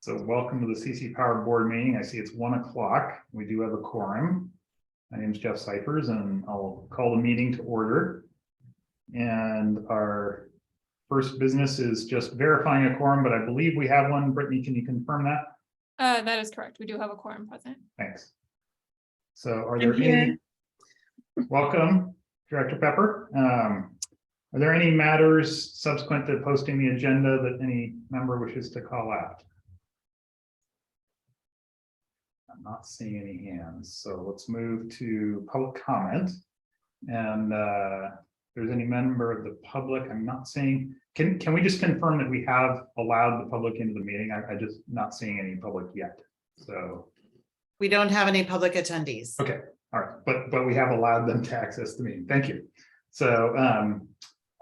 So welcome to the CC Power Board meeting. I see it's 1 o'clock. We do have a quorum. My name is Jeff Cyphers, and I'll call the meeting to order. And our first business is just verifying a quorum, but I believe we have one. Brittany, can you confirm that? That is correct. We do have a quorum present. Thanks. So are there any, welcome, Director Pepper. Are there any matters subsequent to posting the agenda that any member wishes to call out? I'm not seeing any hands, so let's move to public comment. And if there's any member of the public, I'm not seeing. Can we just confirm that we have allowed the public into the meeting? I just not seeing any public yet. So we don't have any public attendees. Okay, all right, but we have allowed them to access the meeting. Thank you. So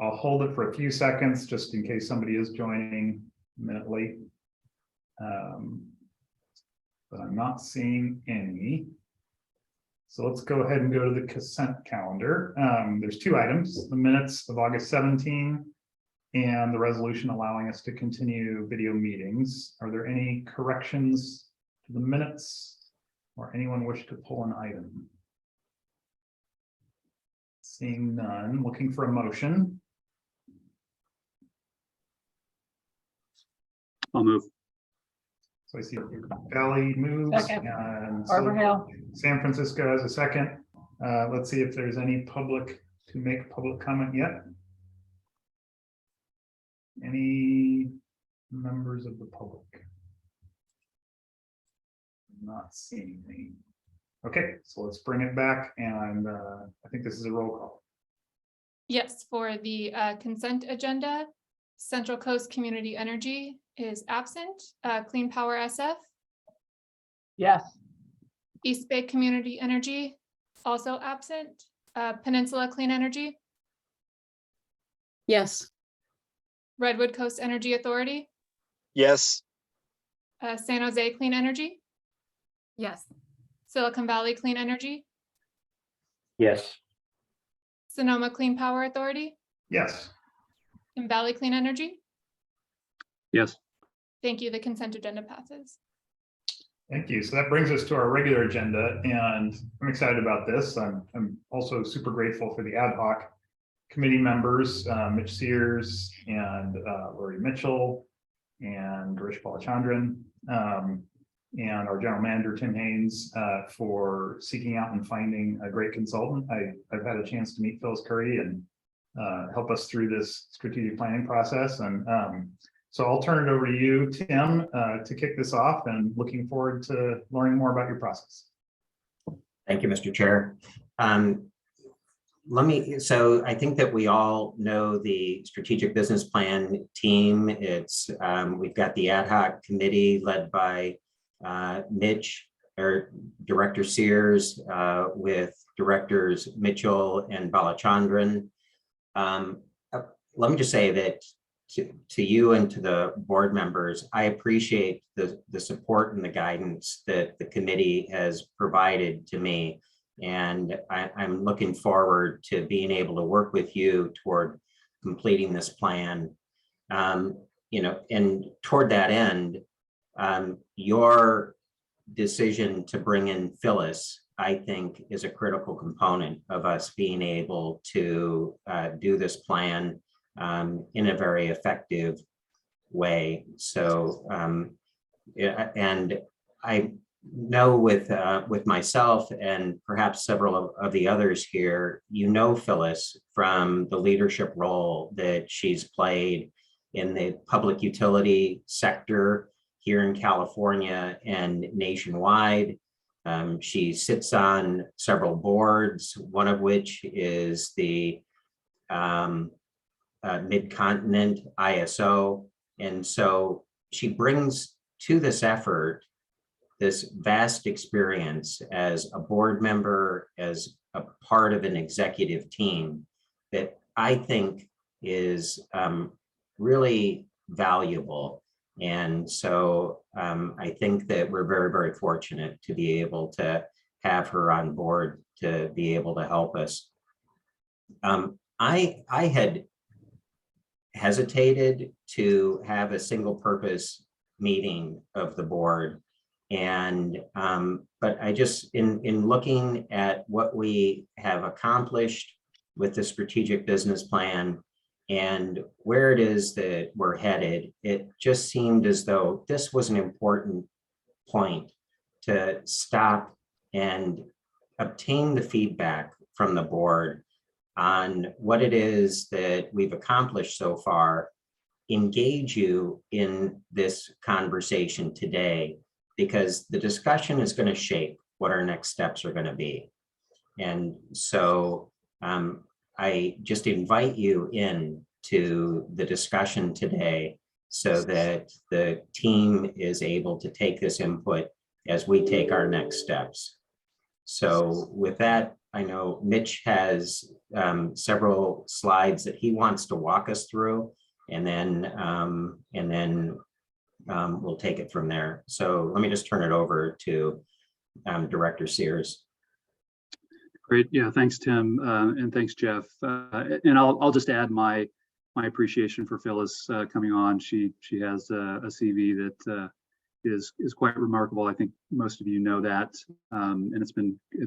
I'll hold it for a few seconds just in case somebody is joining a minute late. But I'm not seeing any. So let's go ahead and go to the consent calendar. There's two items, the minutes of August 17 and the resolution allowing us to continue video meetings. Are there any corrections to the minutes or anyone wish to pull an item? Seeing none, looking for a motion. I'll move. So I see Valley moves Second. and Arbor Hill. San Francisco has a second. Let's see if there's any public to make public comment yet. Any members of the public? Not seeing any. Okay, so let's bring it back, and I think this is a roll call. Yes, for the consent agenda, Central Coast Community Energy is absent. Clean Power SF. Yes. East Bay Community Energy, also absent. Peninsula Clean Energy. Yes. Redwood Coast Energy Authority. Yes. San Jose Clean Energy. Yes. Silicon Valley Clean Energy. Yes. Sonoma Clean Power Authority. Yes. And Valley Clean Energy. Yes. Thank you. The consent agenda passes. Thank you. So that brings us to our regular agenda, and I'm excited about this. I'm also super grateful for the ad hoc committee members, Mitch Sears and Lori Mitchell and Girish Balachandran, and our general manager, Tim Haynes, for seeking out and finding a great consultant. I've had a chance to meet Phyllis Curry and help us through this strategic planning process. And so I'll turn it over to you, Tim, to kick this off, and looking forward to learning more about your process. Thank you, Mr. Chair. So I think that we all know the strategic business plan team. It's we've got the ad hoc committee led by Mitch, or Director Sears, with directors Mitchell and Balachandran. Let me just say that to you and to the board members, I appreciate the support and the guidance that the committee has provided to me. And I'm looking forward to being able to work with you toward completing this plan. And toward that end, your decision to bring in Phyllis, I think, is a critical component of us being able to do this plan in a very effective way. So, and I know with myself and perhaps several of the others here, Phyllis from the leadership role that she's played in the public utility sector here in California and nationwide. She sits on several boards, one of which is the Mid-Continent ISO. And so she brings to this effort this vast experience as a board member, as a part of an executive team that I think is really valuable. And so I think that we're very, very fortunate to be able to have her on board to be able to help us. I had hesitated to have a single purpose meeting of the board. And but I just, in looking at what we have accomplished with the strategic business plan and where it is that we're headed, it just seemed as though this was an important point to stop and obtain the feedback from the board on what it is that we've accomplished so far, engage you in this conversation today, because the discussion is going to shape what our next steps are going to be. And so I just invite you in to the discussion today so that the team is able to take this input as we take our next steps. So with that, I know Mitch has several slides that he wants to walk us through, and then we'll take it from there. So let me just turn it over to Director Sears. Great. Yeah, thanks, Tim, and thanks, Jeff. And I'll just add my appreciation for Phyllis coming on. She has a CV that is quite remarkable. I think most of you know that, and it's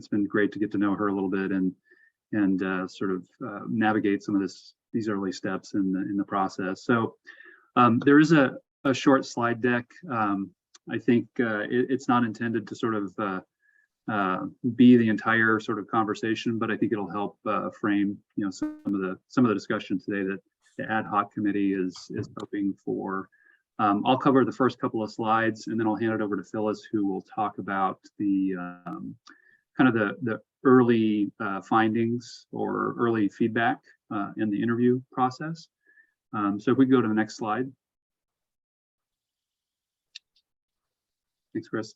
been great to get to know her a little bit and sort of navigate some of these early steps in the process. So there is a short slide deck. I think it's not intended to sort of be the entire sort of conversation, but I think it'll help frame, you know, some of the discussion today that the ad hoc committee is hoping for. I'll cover the first couple of slides, and then I'll hand it over to Phyllis, who will talk about the kind of the early findings or early feedback in the interview process. So if we go to the next slide. Thanks, Chris.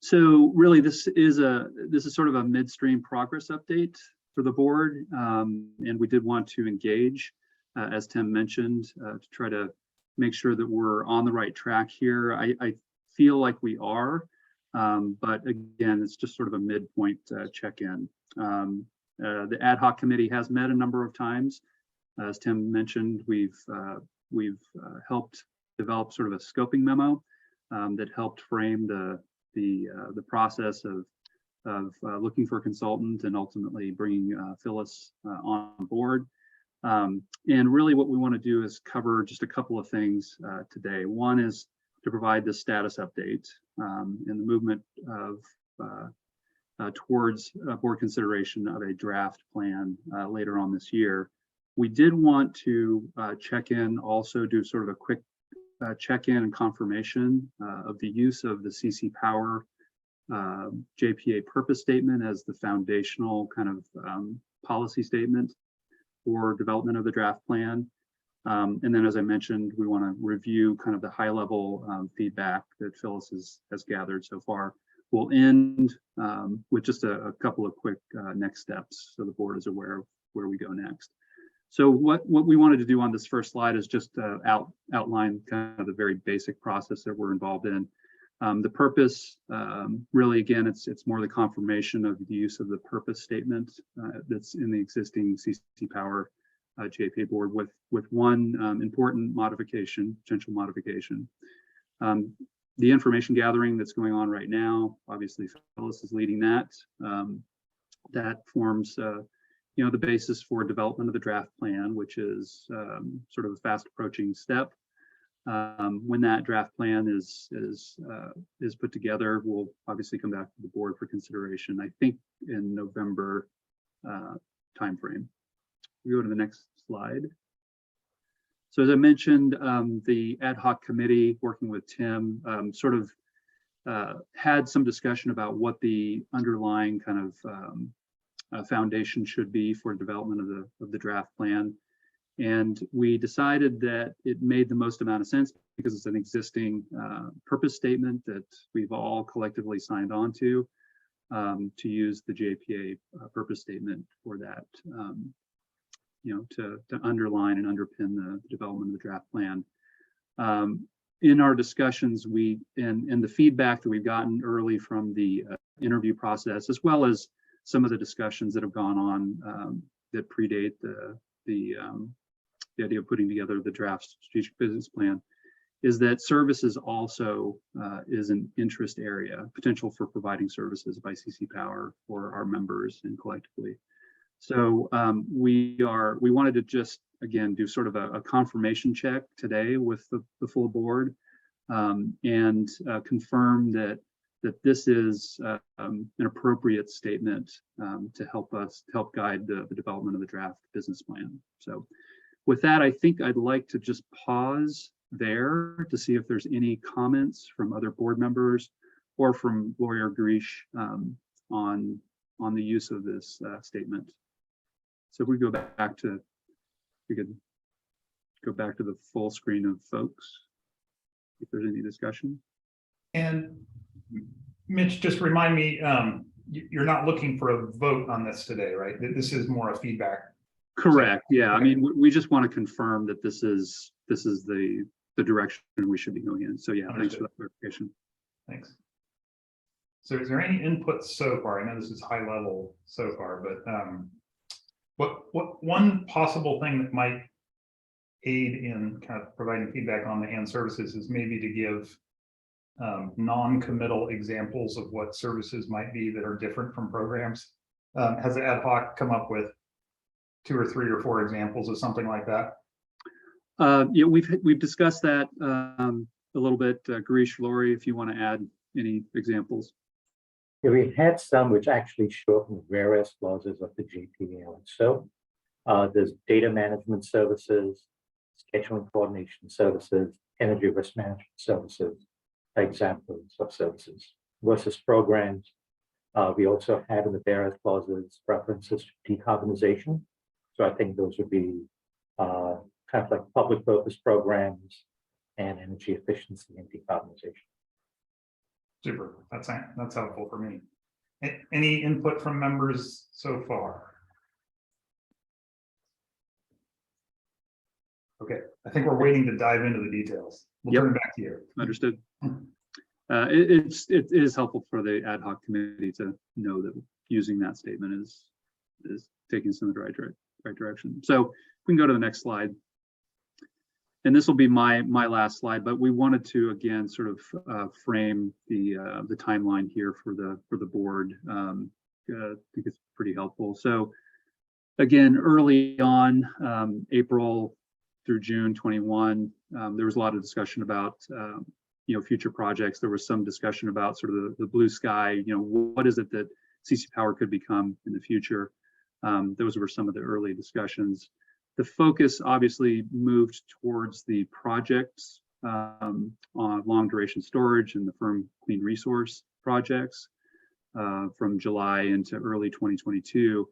So really, this is sort of a midstream progress update for the board, and we did want to engage, as Tim mentioned, to try to make sure that we're on the right track here. I feel like we are, but again, it's just sort of a midpoint check-in. The ad hoc committee has met a number of times. As Tim mentioned, we've helped develop sort of a scoping memo that helped frame the process of looking for a consultant and ultimately bringing Phyllis on board. And really what we want to do is cover just a couple of things today. One is to provide the status update in the movement of towards board consideration of a draft plan later on this year. We did want to check in, also do sort of a quick check-in and confirmation of the use of the CC Power JPA purpose statement as the foundational kind of policy statement for development of the draft plan. And then, as I mentioned, we want to review kind of the high-level feedback that Phyllis has gathered so far. We'll end with just a couple of quick next steps so the board is aware of where we go next. So what we wanted to do on this first slide is just outline kind of the very basic process that we're involved in. The purpose, really, again, it's more the confirmation of the use of the purpose statement that's in the existing CC Power JPA board with one important modification, potential modification. The information gathering that's going on right now, obviously Phyllis is leading that. That forms the basis for development of the draft plan, which is sort of a fast approaching step. When that draft plan is put together, we'll obviously come back to the board for consideration, I think in November timeframe. We go to the next slide. So as I mentioned, the ad hoc committee working with Tim sort of had some discussion about what the underlying kind of foundation should be for development of the draft plan. And we decided that it made the most amount of sense because it's an existing purpose statement that we've all collectively signed on to use the JPA purpose statement for that, to underline and underpin the development of the draft plan. In our discussions, and the feedback that we've gotten early from the interview process, as well as some of the discussions that have gone on that predate the idea of putting together the draft strategic business plan, is that services also is an interest area, potential for providing services by CC Power for our members and collectively. So we wanted to just, again, do sort of a confirmation check today with the full board and confirm that this is an appropriate statement to help guide the development of the draft business plan. So with that, I think I'd like to just pause there to see if there's any comments from other board members or from Lawyer Grish on the use of this statement. So if we go back to, we could go back to the full screen of folks, if there's any discussion. And Mitch, just remind me, you're not looking for a vote on this today, right? This is more a feedback. Correct. Yeah. I mean, we just want to confirm that this is the direction we should be going in. So yeah, thanks for that clarification. Thanks. So is there any input so far? I know this is high level so far, but what one possible thing that might aid in kind of providing feedback on the hand services is maybe to give non-committal examples of what services might be that are different from programs. Has the ad hoc come up with 2 or 3 or 4 examples of something like that? Yeah, we've discussed that a little bit. Girish, Lori, if you want to add any examples. Yeah, we had some which actually show up in various clauses of the JPL. So there's data management services, scheduling coordination services, energy risk management services, examples of services versus programs. We also have in the various clauses references to decarbonization. So I think those would be kind of like public purpose programs and energy efficiency and decarbonization. Super, that's helpful for me. Any input from members so far? Okay, I think we're waiting to dive into the details. We'll turn back to you. Understood. It is helpful for the ad hoc committee to know that using that statement is taking us in the right direction. So we can go to the next slide. And this will be my last slide, but we wanted to again sort of frame the timeline here for the board. I think it's pretty helpful. So again, early on, April through June 21, there was a lot of discussion about future projects. There was some discussion about sort of the blue sky. What is it that CC Power could become in the future? Those were some of the early discussions. The focus obviously moved towards the projects on long duration storage and the firm clean resource projects from July into early 2022.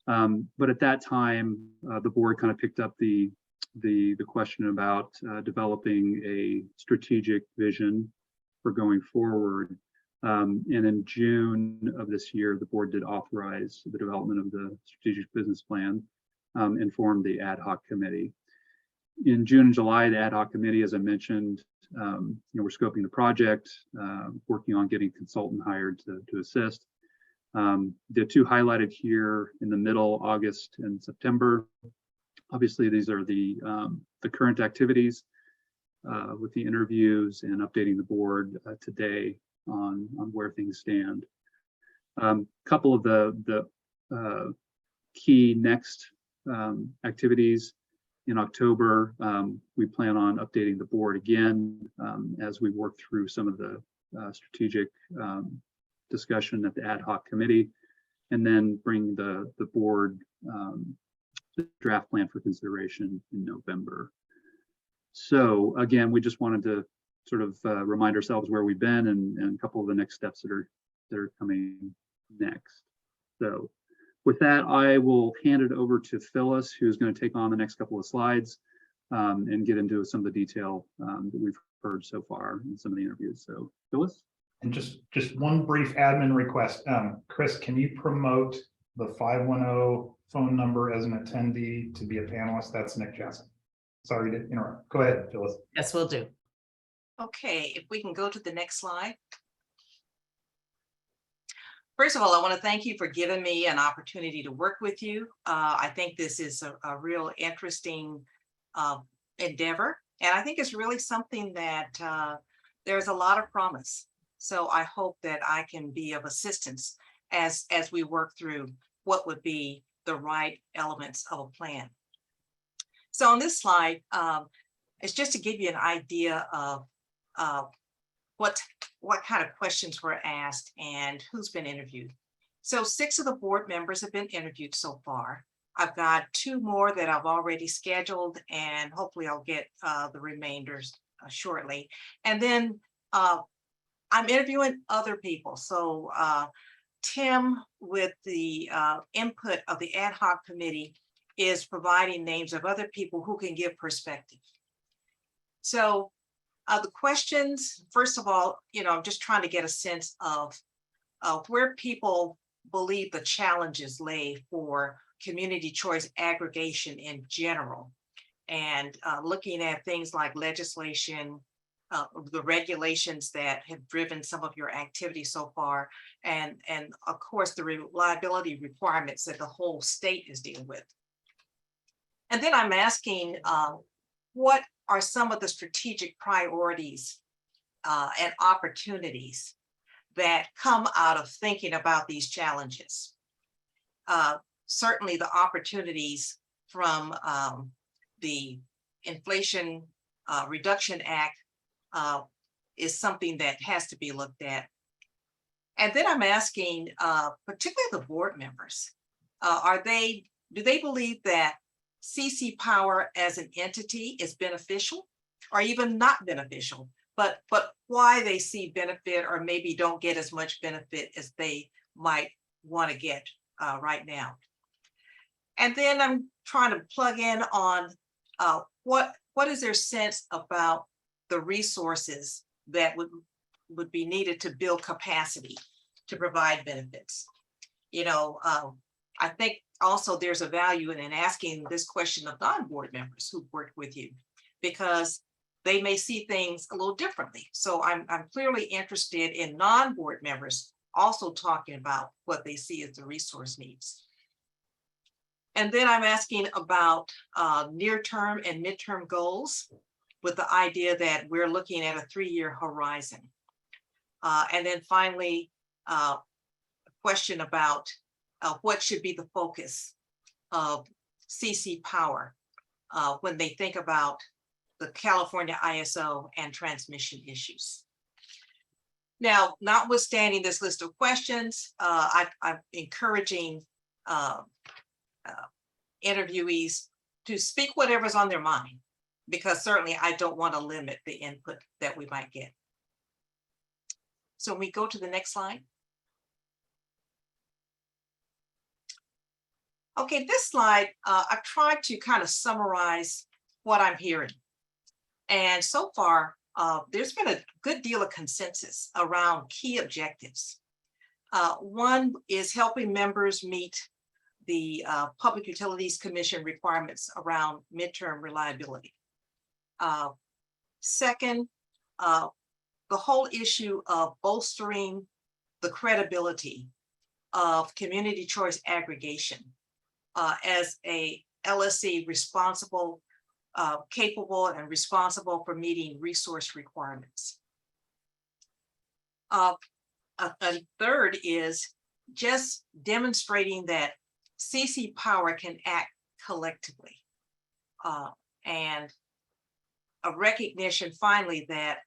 But at that time, the board kind of picked up the question about developing a strategic vision for going forward. And in June of this year, the board did authorize the development of the strategic business plan and formed the ad hoc committee. In June and July, the ad hoc committee, as I mentioned, we're scoping the project, working on getting a consultant hired to assist. The 2 highlighted here in the middle, August and September. Obviously, these are the current activities with the interviews and updating the board today on where things stand. Couple of the key next activities in October. We plan on updating the board again as we work through some of the strategic discussion at the ad hoc committee, and then bring the board the draft plan for consideration in November. So again, we just wanted to sort of remind ourselves where we've been and a couple of the next steps that are coming next. So with that, I will hand it over to Phyllis, who's going to take on the next couple of slides and get into some of the detail that we've heard so far in some of the interviews. So Phyllis? And just one brief admin request. Chris, can you promote the 510 phone number as an attendee to be a panelist? That's Nick Jackson. Sorry to interrupt. Go ahead, Phyllis. Yes, we'll do. Okay, if we can go to the next slide. First of all, I want to thank you for giving me an opportunity to work with you. I think this is a real interesting endeavor. And I think it's really something that there's a lot of promise. So I hope that I can be of assistance as we work through what would be the right elements of a plan. So on this slide, it's just to give you an idea of what kind of questions were asked and who's been interviewed. So 6 of the board members have been interviewed so far. I've got 2 more that I've already scheduled, and hopefully I'll get the remainders shortly. And then I'm interviewing other people. So Tim, with the input of the ad hoc committee, is providing names of other people who can give perspective. So the questions, first of all, I'm just trying to get a sense of where people believe the challenges lay for community choice aggregation in general, and looking at things like legislation, the regulations that have driven some of your activity so far, and of course the reliability requirements that the whole state is dealing with. And then I'm asking what are some of the strategic priorities and opportunities that come out of thinking about these challenges. Certainly the opportunities from the Inflation Reduction Act is something that has to be looked at. And then I'm asking, particularly the board members, do they believe that CC Power as an entity is beneficial or even not beneficial, but why they see benefit or maybe don't get as much benefit as they might want to get right now. And then I'm trying to plug in on what is their sense about the resources that would be needed to build capacity to provide benefits. I think also there's a value in asking this question of non-board members who worked with you, because they may see things a little differently. So I'm clearly interested in non-board members also talking about what they see as the resource needs. And then I'm asking about near-term and midterm goals, with the idea that we're looking at a 3-year horizon. And then finally, a question about what should be the focus of CC Power when they think about the California ISO and transmission issues. Now, notwithstanding this list of questions, I'm encouraging interviewees to speak whatever's on their mind, because certainly I don't want to limit the input that we might get. So when we go to the next slide. Okay, this slide, I've tried to kind of summarize what I'm hearing. And so far, there's been a good deal of consensus around key objectives. One is helping members meet the Public Utilities Commission requirements around midterm reliability. Second, the whole issue of bolstering the credibility of community choice aggregation as a LSC responsible, capable and responsible for meeting resource requirements. A third is just demonstrating that CC Power can act collectively, and a recognition finally that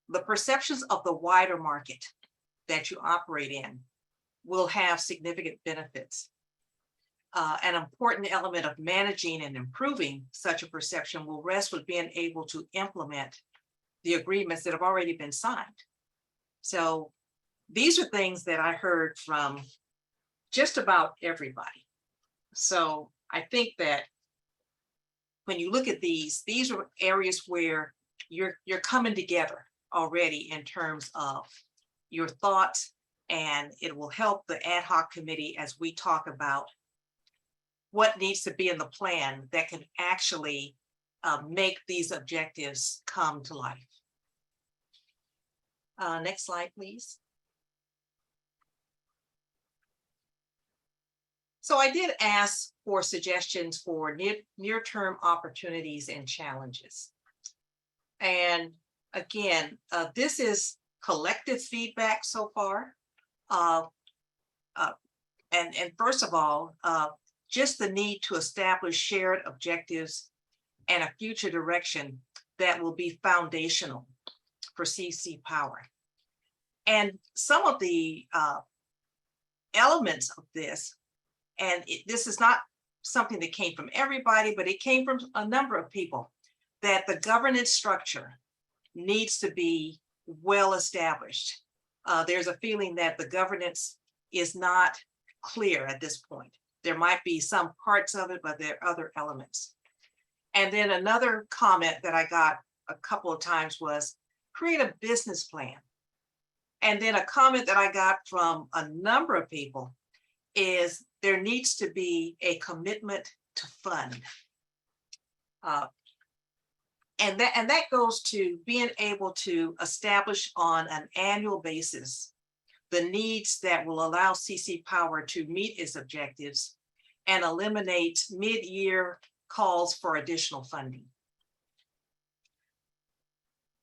the perceptions of the wider market that you operate in will have significant benefits. An important element of managing and improving such a perception will rest with being able to implement the agreements that have already been signed. So these are things that I heard from just about everybody. So I think that when you look at these are areas where you're coming together already in terms of your thoughts, and it will help the ad hoc committee as we talk about what needs to be in the plan that can actually make these objectives come to life. Next slide, please. So I did ask for suggestions for near-term opportunities and challenges. And again, this is collective feedback so far. And first of all, just the need to establish shared objectives and a future direction that will be foundational for CC Power. And some of the elements of this, and this is not something that came from everybody, but it came from a number of people, that the governance structure needs to be well established. There's a feeling that the governance is not clear at this point. There might be some parts of it, but there are other elements. And then another comment that I got a couple of times was create a business plan. And then a comment that I got from a number of people is there needs to be a commitment to fund. And that goes to being able to establish on an annual basis the needs that will allow CC Power to meet its objectives and eliminate mid-year calls for additional funding.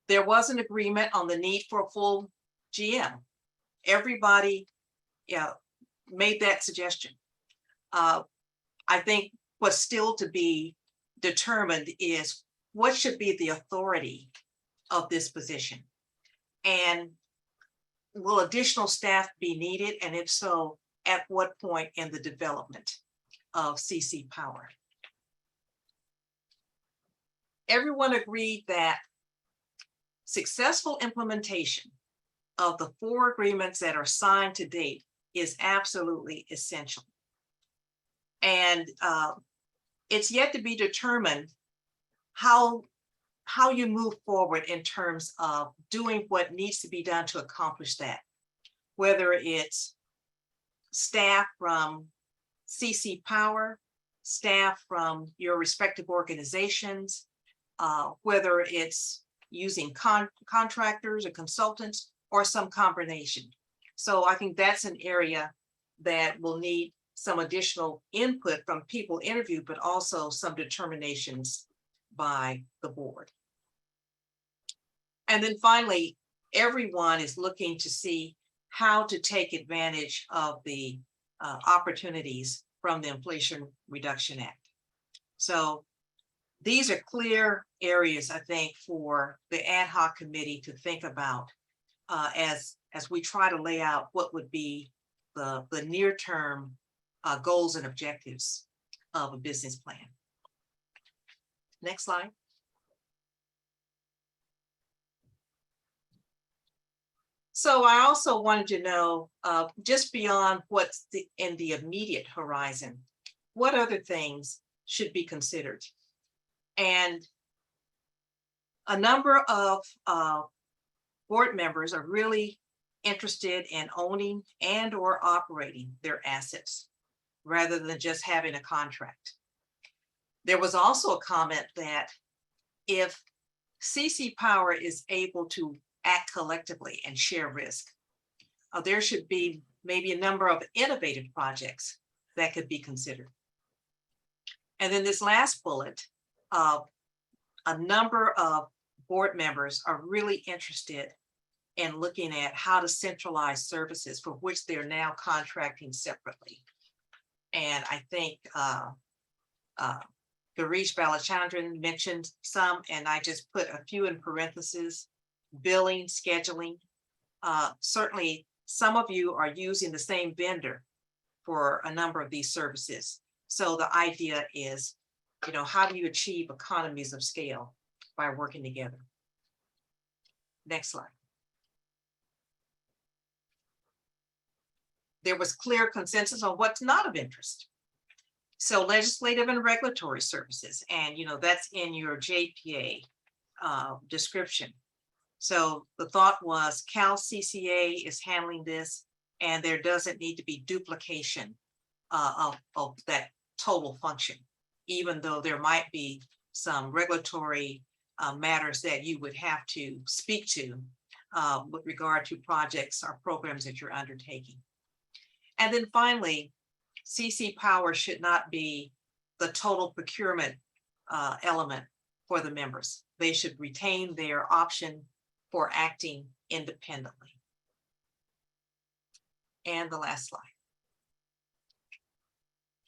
There was an agreement on the need for a full GM. Everybody made that suggestion. I think what's still to be determined is what should be the authority of this position. And will additional staff be needed? And if so, at what point in the development of CC Power? Everyone agreed that successful implementation of the 4 agreements that are signed to date is absolutely essential. And it's yet to be determined how you move forward in terms of doing what needs to be done to accomplish that, whether it's staff from CC Power, staff from your respective organizations, whether it's using contractors or consultants or some combination. So I think that's an area that will need some additional input from people interviewed, but also some determinations by the board. And then finally, everyone is looking to see how to take advantage of the opportunities from the Inflation Reduction Act. So these are clear areas, I think, for the ad hoc committee to think about as we try to lay out what would be the near-term goals and objectives of a business plan. Next slide. So I also wanted to know, just beyond what's in the immediate horizon, what other things should be considered? And a number of board members are really interested in owning and or operating their assets rather than just having a contract. There was also a comment that if CC Power is able to act collectively and share risk, there should be maybe a number of innovative projects that could be considered. And then this last bullet, a number of board members are really interested in looking at how to centralize services for which they're now contracting separately. And I think Girish Balachandran mentioned some, and I just put a few in parentheses: billing, scheduling. Certainly, some of you are using the same vendor for a number of these services. So the idea is, how do you achieve economies of scale by working together? Next slide. There was clear consensus on what's not of interest. So legislative and regulatory services, and that's in your JPA description. So the thought was Cal CCA is handling this, and there doesn't need to be duplication of that total function, even though there might be some regulatory matters that you would have to speak to with regard to projects or programs that you're undertaking. And then finally, CC Power should not be the total procurement element for the members. They should retain their option for acting independently. And the last slide.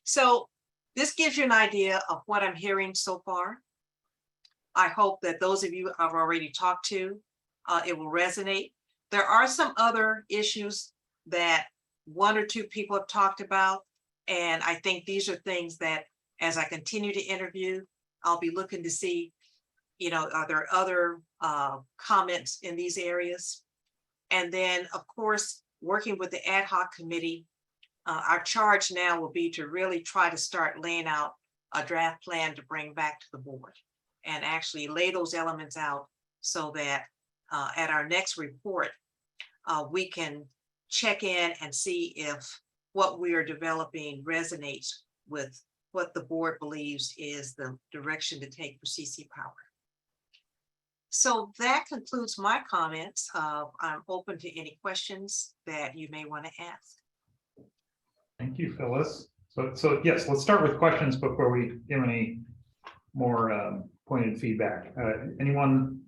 So this gives you an idea of what I'm hearing so far. I hope that those of you I've already talked to, it will resonate. There are some other issues that one or two people have talked about. And I think these are things that as I continue to interview, I'll be looking to see, are there other comments in these areas? And then, of course, working with the ad hoc committee, our charge now will be to really try to start laying out a draft plan to bring back to the board and actually lay those elements out so that at our next report, we can check in and see if what we are developing resonates with what the board believes is the direction to take for CC Power. So that concludes my comments. I'm open to any questions that you may want to ask. Thank you, Phyllis. So yes, let's start with questions before we give any more pointed feedback. Anyone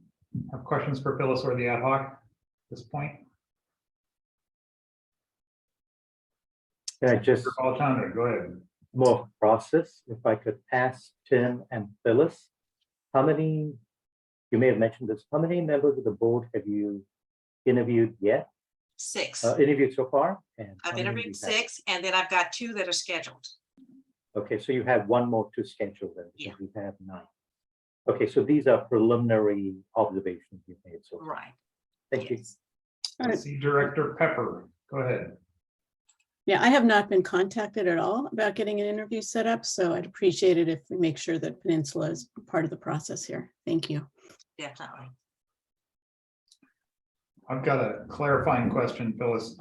have questions for Phyllis or the ad hoc at this point? Yeah, just Alexander, go ahead. more process. If I could ask Tim and Phyllis, how many, you may have mentioned this, how many members of the board have you interviewed yet? 6. Interviewed so far? And how I've many interviewed you have? 6, and then I've got 2 that are scheduled. Okay, so you have one more to schedule then. Yeah. You have 9. Okay, so these are preliminary observations you've made so far. Right. Thank you. Yes. See Director Pepper, go ahead. Yeah, I have not been contacted at all about getting an interview set up, so I'd appreciate it if we make sure that Peninsula is part of the process here. Thank you. Definitely. I've got a clarifying question, Phyllis.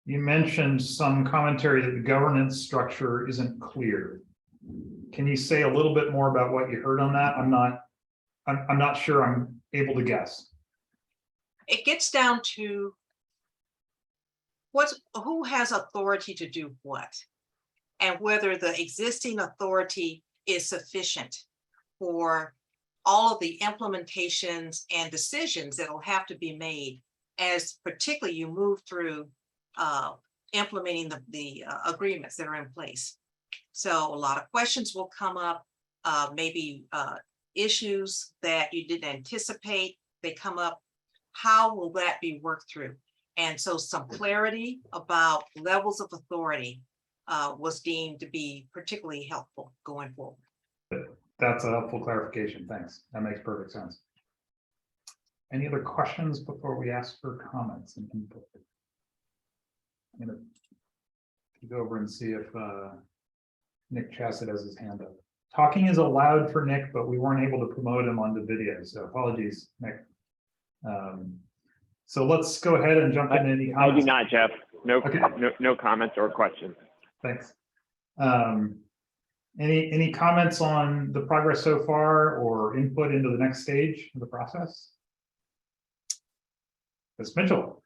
You mentioned some commentary that the governance structure isn't clear. Can you say a little bit more about what you heard on that? I'm not sure I'm able to guess. It gets down to who has authority to do what, and whether the existing authority is sufficient for all of the implementations and decisions that will have to be made as particularly you move through implementing the agreements that are in place. So a lot of questions will come up, maybe issues that you didn't anticipate, they come up. How will that be worked through? And so some clarity about levels of authority was deemed to be particularly helpful going forward. That's a helpful clarification. Thanks. That makes perfect sense. Any other questions before we ask for comments and input? I'm going to go over and see if Nick Chassett has his hand up. Talking is allowed for Nick, but we weren't able to promote him onto video, so apologies, Nick. So let's go ahead and jump into any comments. I do not, Jeff. No, Okay. no comments or questions. Thanks. Any comments on the progress so far or input into the next stage of the process? Ms. Mitchell.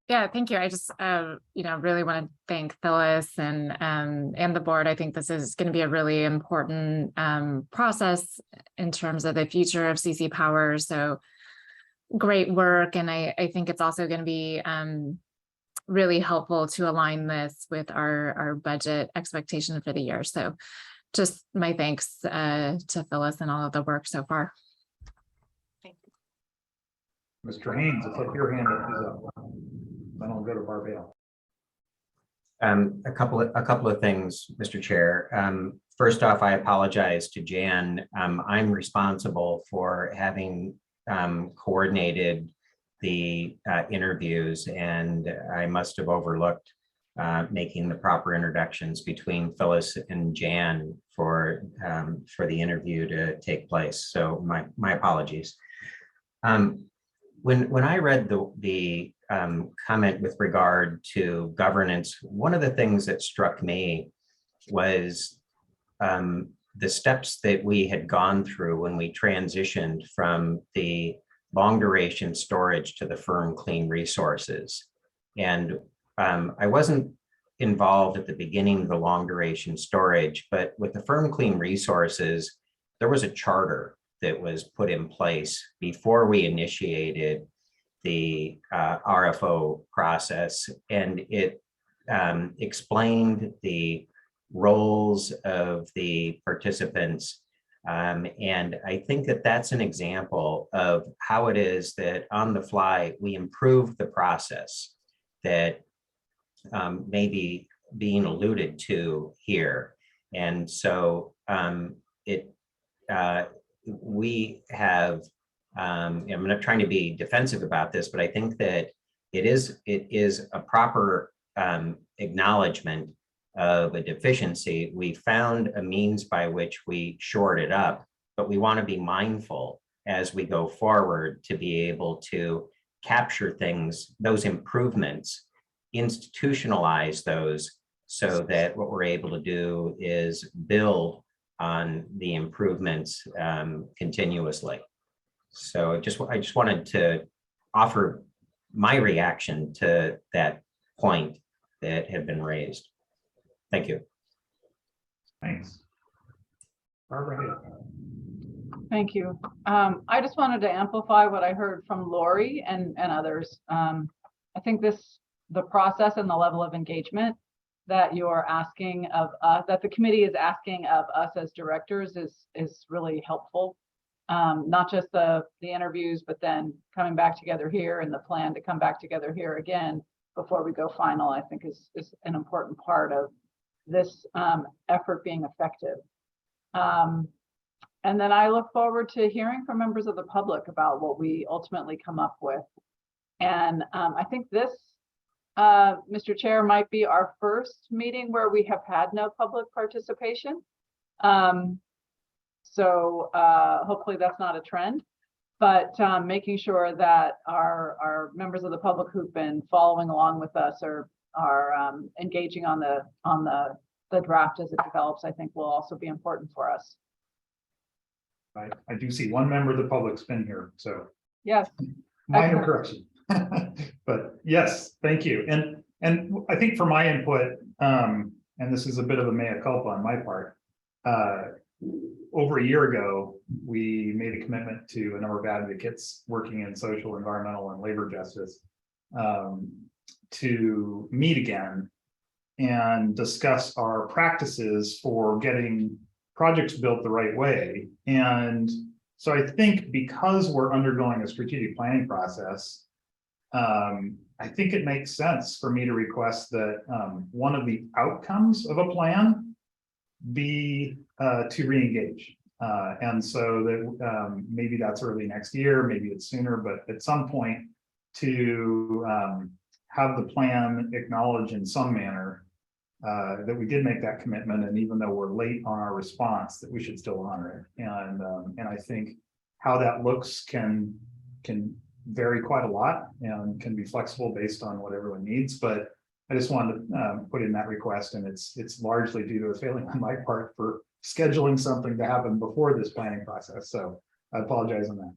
Yeah, thank you. I just, really want to thank Phyllis and the board. I think this is going to be a really important process in terms of the future of CC Power. So great work. And I think it's also going to be really helpful to align this with our budget expectation for the year. So just my thanks to Phyllis and all of the work so far. Thank you. Mr. Haynes, it's like your hand is up. Then I'll go to Barbell. A couple of things, Mr. Chair. First off, I apologize to Jan. I'm responsible for having coordinated the interviews, and I must have overlooked making the proper introductions between Phyllis and Jan for the interview to take place. So my apologies. When I read the comment with regard to governance, one of the things that struck me was the steps that we had gone through when we transitioned from the long duration storage to the firm clean resources. And I wasn't involved at the beginning of the long duration storage, but with the Firm Clean Resources, there was a charter that was put in place before we initiated the RFO process, and it explained the roles of the participants. And I think that that's an example of how it is that on the fly, we improve the process that may be being alluded to here. And so we have, I'm not trying to be defensive about this, but I think that it is a proper acknowledgement of a deficiency. We found a means by which we shored it up, but we want to be mindful as we go forward to be able to capture things, those improvements, institutionalize those, so that what we're able to do is build on the improvements continuously. So I just wanted to offer my reaction to that point that had been raised. Thank you. Thanks. Barbara. Thank you. I just wanted to amplify what I heard from Lori and others. I think the process and the level of engagement that you're asking of us, that the committee is asking of us as directors is really helpful. Not just the interviews, but then coming back together here, and the plan to come back together here again before we go final, I think is an important part of this effort being effective. And then I look forward to hearing from members of the public about what we ultimately come up with. And I think this, Mr. Chair, might be our first meeting where we have had no public participation. So hopefully that's not a trend, but making sure that our members of the public who've been following along with us are engaging on the draft as it develops, I think will also be important for us. I do see one member of the public's been here, so. Yes. Minor correction. But yes, thank you. And I think for my input, and this is a bit of a mea culpa on my part, over a year ago, we made a commitment to a number of advocates working in social, environmental, and labor justice to meet again and discuss our practices for getting projects built the right way. And so I think because we're undergoing a strategic planning process, I think it makes sense for me to request that one of the outcomes of a plan be to re-engage. And so that maybe that's early next year, maybe it's sooner, but at some point to have the plan acknowledge in some manner that we did make that commitment, and even though we're late on our response, that we should still honor it. And I think how that looks can vary quite a lot and can be flexible based on what everyone needs. But I just wanted to put in that request, and it's largely due to a failing on my part for scheduling something to happen before this planning process. So I apologize on that.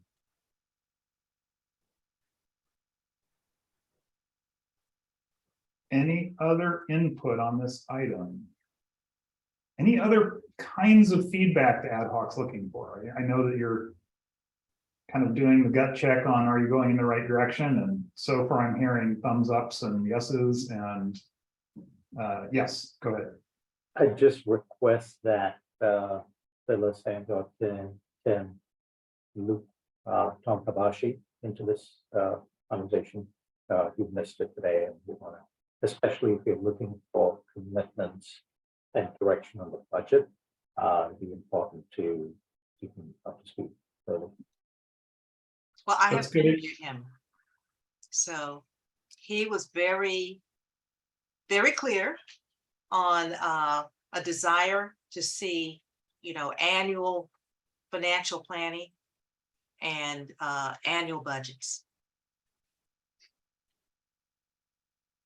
Any other input on this item? Any other kinds of feedback the ad hoc's looking for? I know that you're kind of doing the gut check on, are you going in the right direction? And so far I'm hearing thumbs ups and yeses, and yes, go ahead. I just request that Phyllis and Tim loop Tom Kabashi into this conversation. You've missed it today, and we want to, especially if you're looking for commitments and direction on the budget, it'd be important to keep him up to speed. So, Well, I That's have good. interviewed him. So he was very, very clear on a desire to see, annual financial planning and annual budgets.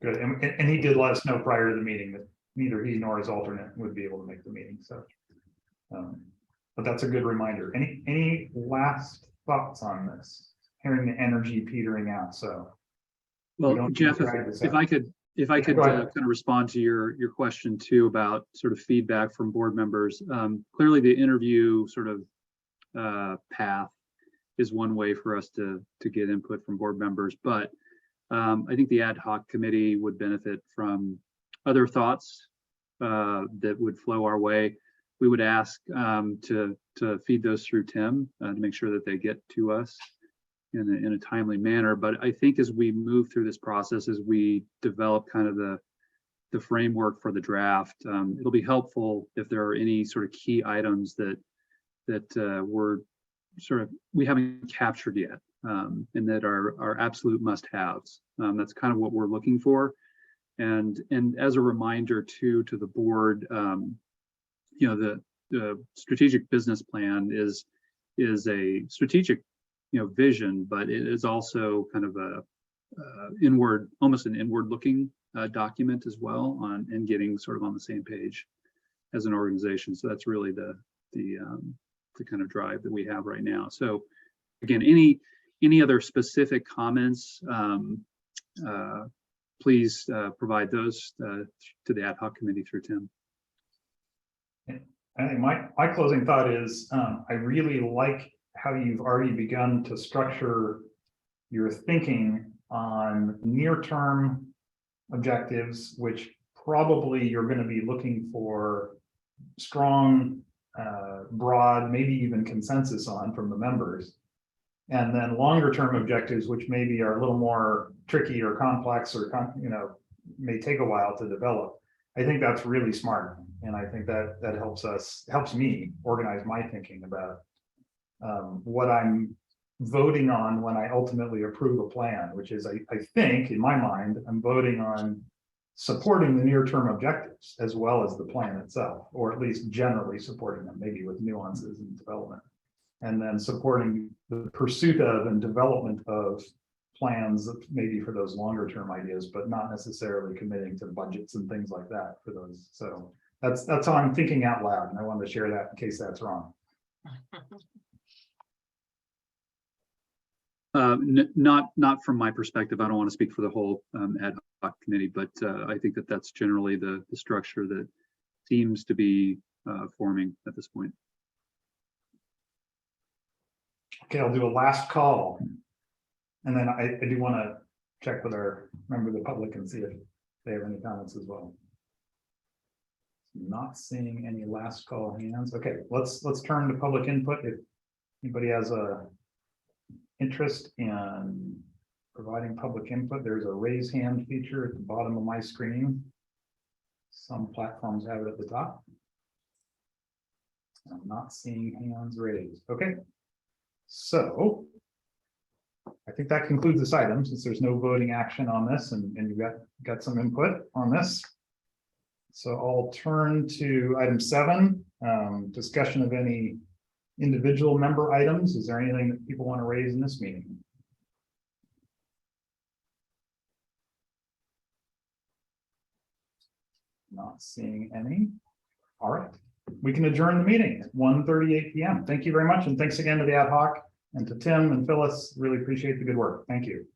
Good, and he did let us know prior to the meeting that neither he nor his alternate would be able to make the meeting, so. But that's a good reminder. Any last thoughts on this? Hearing the energy petering out, so. Well, Jeff, if I could If I could Go kind ahead. of respond to your question too about sort of feedback from board members. Clearly the interview sort of path is one way for us to get input from board members, but I think the ad hoc committee would benefit from other thoughts that would flow our way. We would ask to feed those through Tim to make sure that they get to us in a timely manner. But I think as we move through this process, as we develop kind of the framework for the draft, it'll be helpful if there are any sort of key items that we haven't captured yet, and that are absolute must-haves. That's kind of what we're looking for. And as a reminder too to the board, the strategic business plan is a strategic vision, but it is also kind of almost an inward looking document as well and getting sort of on the same page as an organization. So that's really the kind of drive that we have right now. So again, any other specific comments, please provide those to the ad hoc committee through Tim. I think my closing thought is I really like how you've already begun to structure your thinking on near-term objectives, which probably you're going to be looking for strong, broad, maybe even consensus on from the members. And then longer-term objectives, which maybe are a little more tricky or complex or may take a while to develop. I think that's really smart, and I think that helps me organize my thinking about what I'm voting on when I ultimately approve a plan, which is I think in my mind I'm voting on supporting the near-term objectives as well as the plan itself, or at least generally supporting them, maybe with nuances and development, and then supporting the pursuit of and development of plans maybe for those longer term ideas, but not necessarily committing to budgets and things like that for those. So that's how I'm thinking out loud, and I wanted to share that in case that's wrong. Not from my perspective. I don't want to speak for the whole ad hoc committee, but I think that's generally the structure that seems to be forming at this point. Okay, I'll do a last call. And then I do want to check with our member of the public and see if they have any comments as well. Not seeing any last call hands. Okay, let's turn to public input. If anybody has a interest in providing public input, there's a raise hand feature at the bottom of my screen. Some platforms have it at the top. I'm not seeing hands raised. Okay, so I think that concludes this item, since there's no voting action on this, and you've got some input on this. So I'll turn to item 7, discussion of any individual member items. Is there anything that people want to raise in this meeting? Not seeing any. All right, we can adjourn the meeting at 1:38 p.m. Thank you very much, and thanks again to the ad hoc and to Tim and Phyllis. Really appreciate the good work. Thank you.